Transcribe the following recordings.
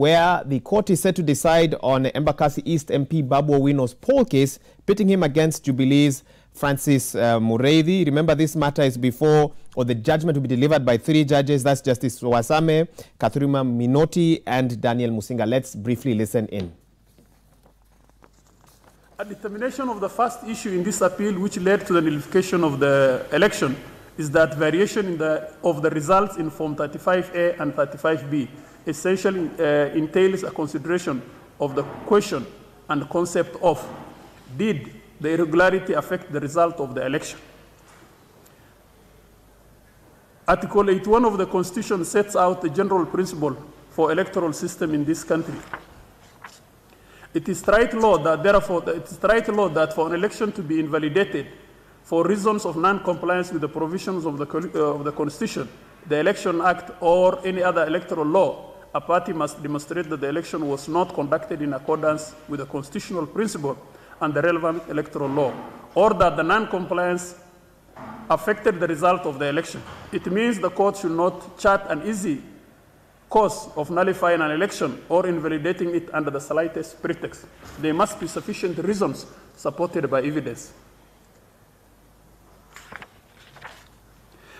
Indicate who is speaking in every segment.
Speaker 1: where the court is set to decide on Embakasi East MP Babu Owino's poll case, pitting him against Jubilee's Francis Mureithi. Remember, this matter is before, or the judgment will be delivered by 3 judges. That's Justice Wasame, Kathurima Minoti, and Daniel Musinga. Let's briefly listen in.
Speaker 2: A determination of the first issue in this appeal, which led to the nullification of the election, is that variation of the results in Form 35A and 35B essentially entails a consideration of the question and concept of, did the irregularity affect the result of the election? Article 81 of the Constitution sets out the general principle for electoral system in this country. It is right law that, therefore, for an election to be invalidated for reasons of non-compliance with the provisions of the Constitution, the Election Act, or any other electoral law, a party must demonstrate that the election was not conducted in accordance with the constitutional principle and the relevant electoral law, or that the non-compliance affected the result of the election. It means the court should not chart an easy course of nullifying an election or invalidating it under the slightest pretext. There must be sufficient reasons supported by evidence.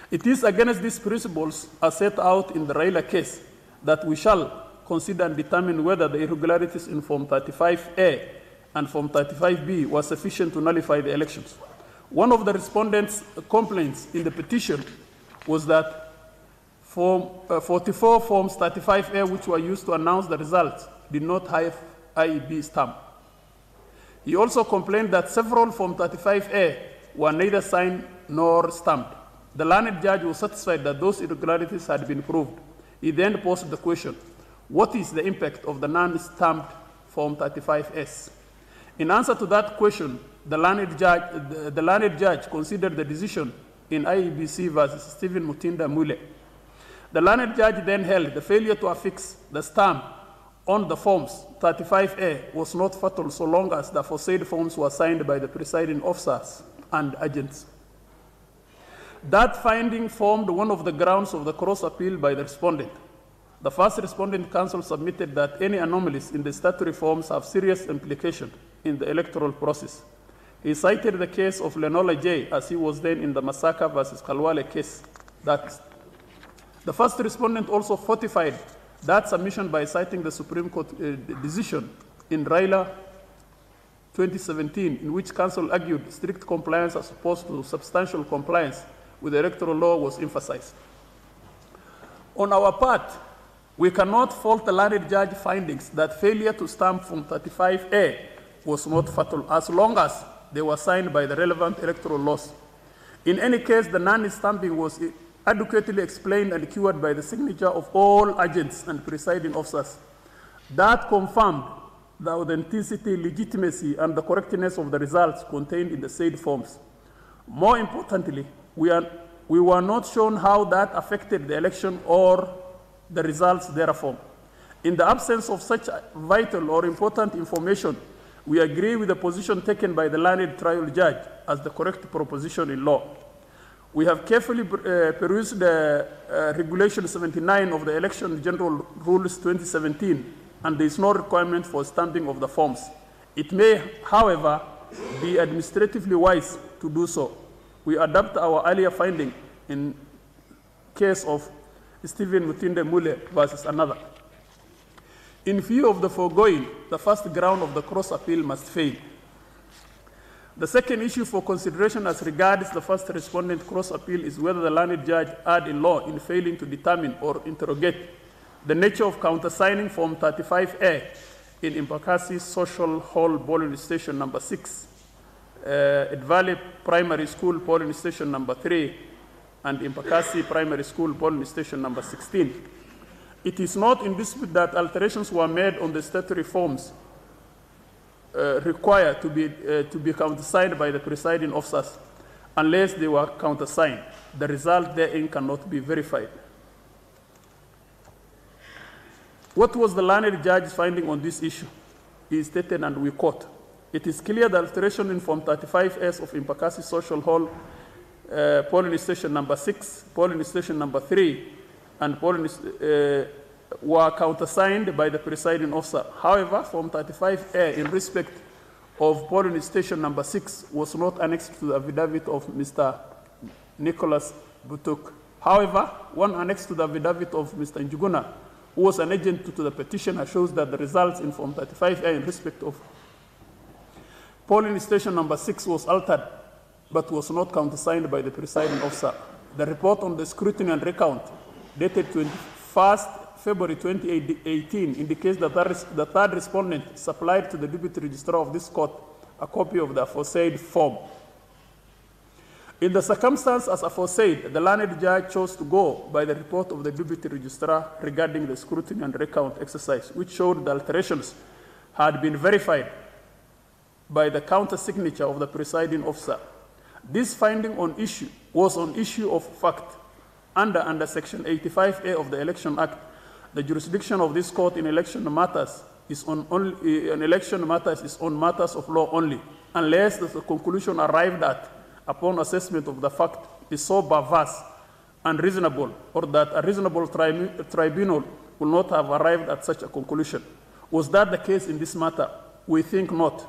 Speaker 2: It is against these principles, as set out in the Raila case, that we shall consider and determine whether the irregularities in Form 35A and Form 35B were sufficient to nullify the elections. One of the respondents' complaints in the petition was that 44 Forms 35A, which were used to announce the results, did not have IEB stamp. He also complained that several Form 35A were neither signed nor stamped. The learned judge was satisfied that those irregularities had been proved. He then posed the question, what is the impact of the non-stamped Form 35S? In answer to that question, the learned judge considered the decision in IEBC versus Stephen Mutinda Mule. The learned judge then held the failure to affix the stamp on the Forms 35A was not fatal so long as the aforesaid forms were signed by the presiding officers and agents. That finding formed one of the grounds of the cross-appeal by the respondent. The first respondent counsel submitted that any anomalies in the statutory forms have serious implications in the electoral process. He cited the case of Lenola J, as he was then in the Masaka versus Kalwale case. The first respondent also fortified that submission by citing the Supreme Court decision in Raila 2017, in which counsel argued strict compliance as opposed to substantial compliance with the electoral law was emphasized. On our part, we cannot fault the learned judge findings that failure to stamp Form 35A was not fatal as long as they were signed by the relevant electoral laws. In any case, the non-stamping was adequately explained and cured by the signature of all agents and presiding officers. That confirmed the authenticity, legitimacy, and the correctness of the results contained in the said forms. More importantly, we were not shown how that affected the election or the results thereof. In the absence of such vital or important information, we agree with the position taken by the learned trial judge as the correct proposition in law. We have carefully perused the Regulation 79 of the Election General Rules 2017, and there is no requirement for stamping of the forms. It may, however, be administratively wise to do so. We adopt our earlier finding in case of Stephen Mutinda Mule versus another. In view of the foregoing, the first ground of the cross-appeal must fail. The second issue for consideration as regards the first respondent cross-appeal is whether the learned judge erred in law in failing to determine or interrogate the nature of countersigning Form 35A in Embakasi Social Hall Polling Station number 6, at Valley Primary School Polling Station number 3, and Embakasi Primary School Polling Station number 16. It is not in dispute that alterations were made on the statutory forms required to be countersigned by the presiding officers. Unless they were countersigned, the result therein cannot be verified. What was the learned judge's finding on this issue? He stated, and we quote, "It is clear that alteration in Form 35S of Embakasi Social Hall polling station number 6, polling station number 3, and polling were countersigned by the presiding officer. However, Form 35A in respect of polling station number 6 was not annexed to the affidavit of Mr. Nicholas Butuk. However, one annexed to the affidavit of Mr. Njuguna, who was an agent to the petitioner, shows that the results in Form 35A in respect of polling station number 6 was altered, but was not countersigned by the presiding officer. The report on the scrutiny and recount, dated 21st February 2018, indicates that the third respondent supplied to the deputy registrar of this court a copy of the aforesaid form. In the circumstance as aforesaid, the learned judge chose to go by the report of the deputy registrar regarding the scrutiny and recount exercise, which showed the alterations had been verified by the counter signature of the presiding officer. This finding was on issue of fact. Under Section 85A of the Election Act, the jurisdiction of this court in election matters is on matters of law only, unless the conclusion arrived at upon assessment of the fact is so perverse and reasonable, or that a reasonable tribunal will not have arrived at such a conclusion. Was that the case in this matter? We think not.